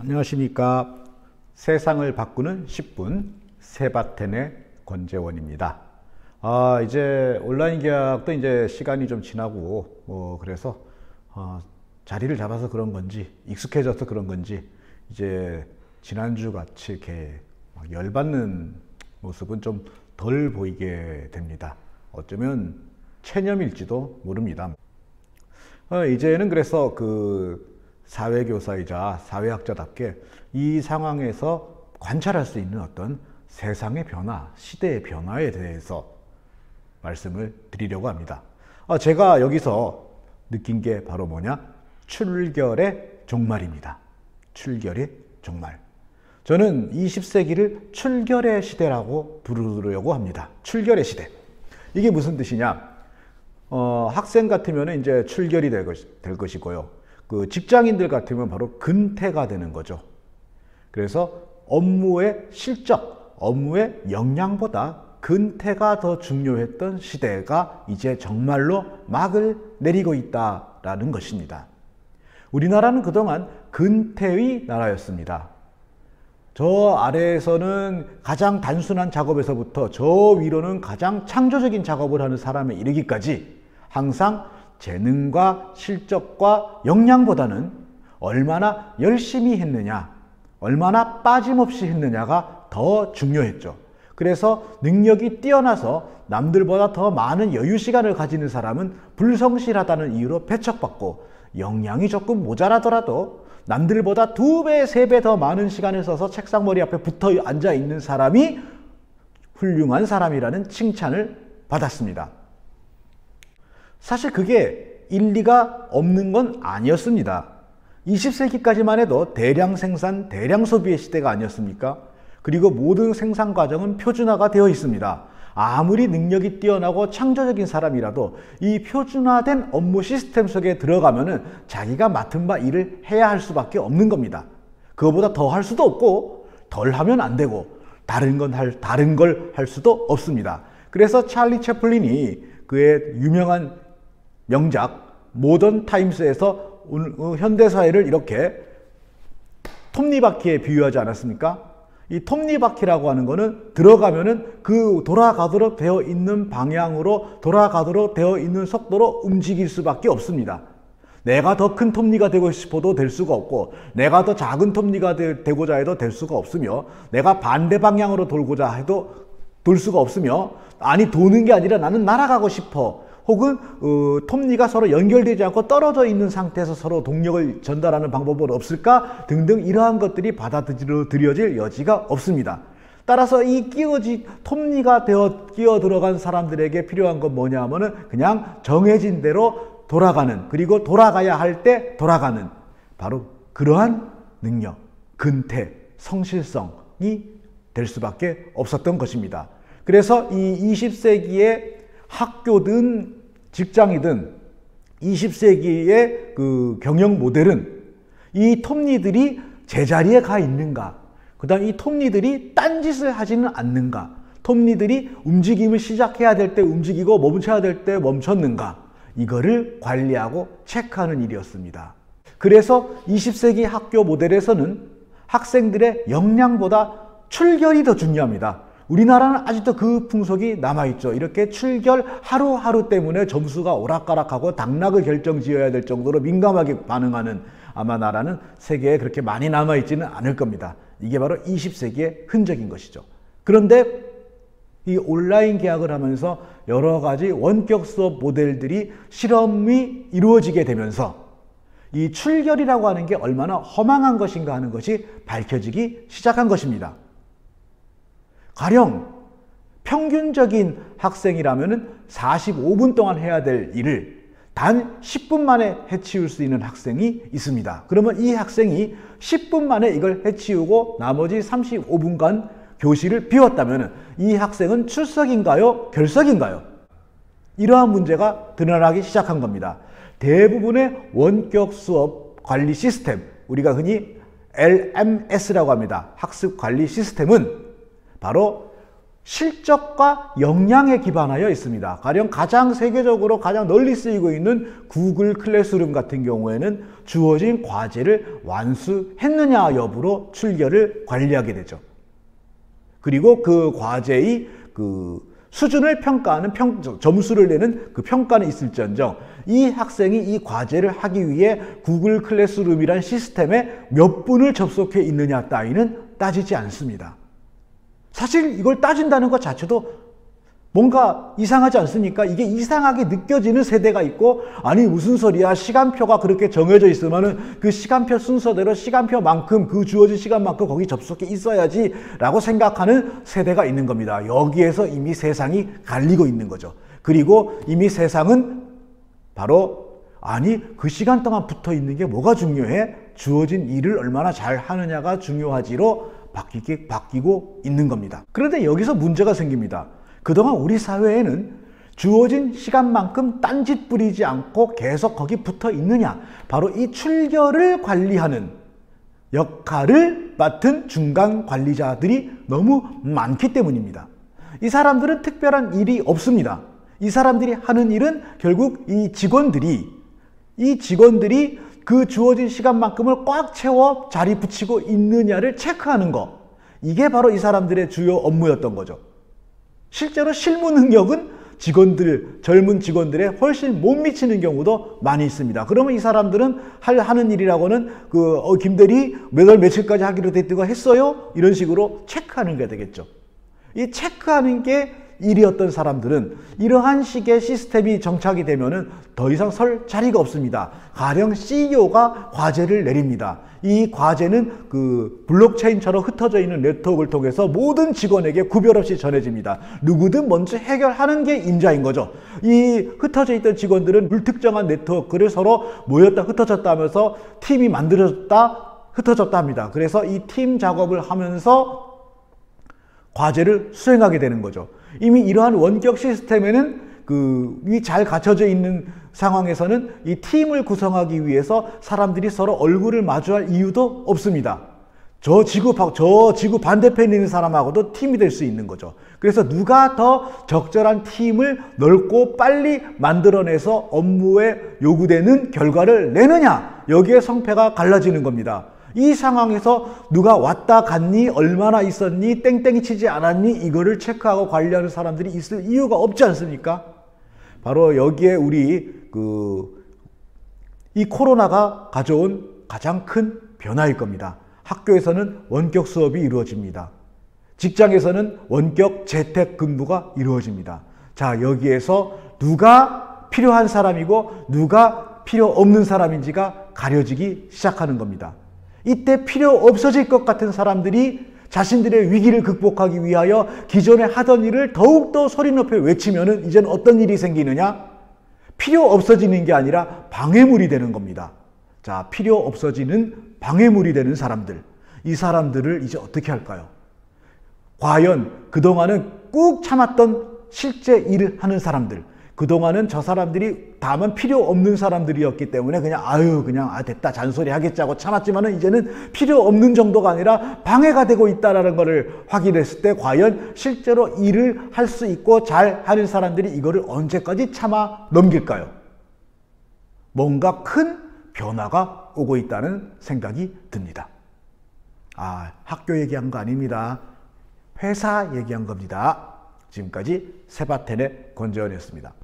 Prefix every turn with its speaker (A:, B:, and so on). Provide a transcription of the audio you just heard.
A: 안녕하십니까. 세상을 바꾸는 10분 세바텐의 권재원입니다. 이제 온라인 계약도 이제 시간이 좀 지나고 그래서 자리를 잡아서 그런 건지 익숙해져서 그런 건지 이제 지난주 같이 이렇게 열받는 모습은 좀 덜 보이게 됩니다. 어쩌면 체념일지도 모릅니다. 이제는 그래서 사회교사이자 사회학자답게 이 상황에서 관찰할 수 있는 어떤 세상의 변화, 시대의 변화에 대해서 말씀을 드리려고 합니다. 제가 여기서 느낀 게 바로 뭐냐? 출결의 종말입니다. 출결의 종말. 저는 20세기를 출결의 시대라고 부르려고 합니다. 출결의 시대. 이게 무슨 뜻이냐? 학생 같으면 이제 출결이 될 것이고요. 직장인들 같으면 바로 근태가 되는 거죠. 그래서 업무의 실적, 업무의 역량보다 근태가 더 중요했던 시대가 이제 정말로 막을 내리고 있다라는 것입니다. 우리나라는 그동안 근태의 나라였습니다. 저 아래에서는 가장 단순한 작업에서부터 저 위로는 가장 창조적인 작업을 하는 사람에 이르기까지 항상 재능과 실적과 역량보다는 얼마나 열심히 했느냐, 얼마나 빠짐없이 했느냐가 더 중요했죠. 그래서 능력이 뛰어나서 남들보다 더 많은 여유 시간을 가지는 사람은 불성실하다는 이유로 배척받고, 역량이 조금 모자라더라도 남들보다 2배, 3배 더 많은 시간을 써서 책상 머리 앞에 붙어 앉아 있는 사람이 훌륭한 사람이라는 칭찬을 받았습니다. 사실 그게 일리가 없는 건 아니었습니다. 20세기까지만 해도 대량 생산, 대량 소비의 시대가 아니었습니까? 그리고 모든 생산 과정은 표준화가 되어 있습니다. 아무리 능력이 뛰어나고 창조적인 사람이라도 이 표준화된 업무 시스템 속에 들어가면은 자기가 맡은 바 일을 해야 할 수밖에 없는 겁니다. 그거보다 더 할 수도 없고 덜 하면 안 되고 다른 걸 할 수도 없습니다. 그래서 찰리 채플린이 그의 유명한 명작 모던 타임스에서 현대사회를 이렇게 톱니바퀴에 비유하지 않았습니까? 이 톱니바퀴라고 하는 거는 들어가면은 그 돌아가도록 되어 있는 방향으로, 돌아가도록 되어 있는 속도로 움직일 수밖에 없습니다. 내가 더 큰 톱니가 되고 싶어도 될 수가 없고, 내가 더 작은 톱니가 되고자 해도 될 수가 없으며, 내가 반대 방향으로 돌고자 해도 돌 수가 없으며, 아니 도는 게 아니라 나는 날아가고 싶어, 혹은 톱니가 서로 연결되지 않고 떨어져 있는 상태에서 서로 동력을 전달하는 방법은 없을까? 등등 이러한 것들이 받아들여질 여지가 없습니다. 따라서 이 톱니가 끼어 들어간 사람들에게 필요한 건 뭐냐 하면은 그냥 정해진 대로 돌아가는, 그리고 돌아가야 할 때 돌아가는, 바로 그러한 능력, 근태, 성실성이 될 수밖에 없었던 것입니다. 그래서 이 20세기의 학교든 직장이든 20세기의 경영 모델은 이 톱니들이 제자리에 가 있는가, 그 다음 이 톱니들이 딴짓을 하지는 않는가, 톱니들이 움직임을 시작해야 될 때 움직이고 멈춰야 될 때 멈췄는가, 이거를 관리하고 체크하는 일이었습니다. 그래서 20세기 학교 모델에서는 학생들의 역량보다 출결이 더 중요합니다. 우리나라는 아직도 그 풍속이 남아있죠. 이렇게 출결 하루하루 때문에 점수가 오락가락하고 당락을 결정지어야 될 정도로 민감하게 반응하는 아마 나라는 세계에 그렇게 많이 남아있지는 않을 겁니다. 이게 바로 20세기의 흔적인 것이죠. 그런데 이 온라인 계약을 하면서 여러 가지 원격 수업 모델들이 실험이 이루어지게 되면서 이 출결이라고 하는 게 얼마나 허망한 것인가 하는 것이 밝혀지기 시작한 것입니다. 가령 평균적인 학생이라면 45분 동안 해야 될 일을 단 10분 만에 해치울 수 있는 학생이 있습니다. 그러면 이 학생이 10분 만에 이걸 해치우고 나머지 35분간 교실을 비웠다면 이 학생은 출석인가요? 결석인가요? 이러한 문제가 드러나기 시작한 겁니다. 대부분의 원격 수업 관리 시스템, 우리가 흔히 LMS라고 합니다. 학습 관리 시스템은 바로 실적과 역량에 기반하여 있습니다. 가령 가장 세계적으로 가장 널리 쓰이고 있는 구글 클래스룸 같은 경우에는 주어진 과제를 완수했느냐 여부로 출결을 관리하게 되죠. 그리고 그 과제의 그 수준을 평가하는 점수를 내는 그 평가는 있을지언정 이 학생이 이 과제를 하기 위해 구글 클래스룸이란 시스템에 몇 분을 접속해 있느냐 따위는 따지지 않습니다. 사실 이걸 따진다는 것 자체도 뭔가 이상하지 않습니까? 이게 이상하게 느껴지는 세대가 있고, 아니 무슨 소리야, 시간표가 그렇게 정해져 있으면은 그 시간표 순서대로 시간표만큼 그 주어진 시간만큼 거기 접속해 있어야지 라고 생각하는 세대가 있는 겁니다. 여기에서 이미 세상이 갈리고 있는 거죠. 그리고 이미 세상은 바로 아니 그 시간 동안 붙어 있는 게 뭐가 중요해? 주어진 일을 얼마나 잘 하느냐가 중요하지로 바뀌고 있는 겁니다. 그런데 여기서 문제가 생깁니다. 그동안 우리 사회에는 주어진 시간만큼 딴짓 부리지 않고 계속 거기 붙어 있느냐, 바로 이 출결을 관리하는 역할을 맡은 중간 관리자들이 너무 많기 때문입니다. 이 사람들은 특별한 일이 없습니다. 이 사람들이 하는 일은 결국 이 직원들이 그 주어진 시간만큼을 꽉 채워 자리 붙이고 있느냐를 체크하는 거, 이게 바로 이 사람들의 주요 업무였던 거죠. 실제로 실무 능력은 젊은 직원들의 훨씬 못 미치는 경우도 많이 있습니다. 그러면 이 사람들은 하는 일이라고는 김대리 몇 월 며칠까지 하기로 됐다고 했어요? 이런 식으로 체크하는 게 되겠죠. 이 체크하는 게 일이었던 사람들은 이러한 식의 시스템이 정착이 되면은 더 이상 설 자리가 없습니다. 가령 CEO가 과제를 내립니다. 이 과제는 그 블록체인처럼 흩어져 있는 네트워크를 통해서 모든 직원에게 구별 없이 전해집니다. 누구든 먼저 해결하는 게 임자인 거죠. 이 흩어져 있던 직원들은 불특정한 네트워크를 서로 모였다 흩어졌다 하면서 팀이 만들어졌다 흩어졌다 합니다. 그래서 이 팀 작업을 하면서 과제를 수행하게 되는 거죠. 이미 이러한 원격 시스템에는 이 잘 갖춰져 있는 상황에서는 이 팀을 구성하기 위해서 사람들이 서로 얼굴을 마주할 이유도 없습니다. 저 지구 반대편에 있는 사람하고도 팀이 될 수 있는 거죠. 그래서 누가 더 적절한 팀을 넓고 빨리 만들어내서 업무에 요구되는 결과를 내느냐, 여기에 성패가 갈라지는 겁니다. 이 상황에서 누가 왔다 갔니, 얼마나 있었니, 땡땡이 치지 않았니, 이거를 체크하고 관리하는 사람들이 있을 이유가 없지 않습니까? 바로 여기에 이 코로나가 가져온 가장 큰 변화일 겁니다. 학교에서는 원격 수업이 이루어집니다. 직장에서는 원격 재택근무가 이루어집니다. 자, 여기에서 누가 필요한 사람이고 누가 필요 없는 사람인지가 가려지기 시작하는 겁니다. 이때 필요 없어질 것 같은 사람들이 자신들의 위기를 극복하기 위하여 기존에 하던 일을 더욱더 소리 높여 외치면은 이제는 어떤 일이 생기느냐? 필요 없어지는 게 아니라 방해물이 되는 겁니다. 자, 필요 없어지는 방해물이 되는 사람들. 이 사람들을 이제 어떻게 할까요? 과연 그동안은 꾹 참았던 실제 일을 하는 사람들, 그동안은 저 사람들이 다만 필요 없는 사람들이었기 때문에 그냥 됐다 잔소리 하겠지 하고 참았지만은 이제는 필요 없는 정도가 아니라 방해가 되고 있다라는 것을 확인했을 때 과연 실제로 일을 할 수 있고 잘 하는 사람들이 이거를 언제까지 참아 넘길까요? 뭔가 큰 변화가 오고 있다는 생각이 듭니다. 학교 얘기한 거 아닙니다. 회사 얘기한 겁니다. 지금까지 세바텐의 권재원이었습니다.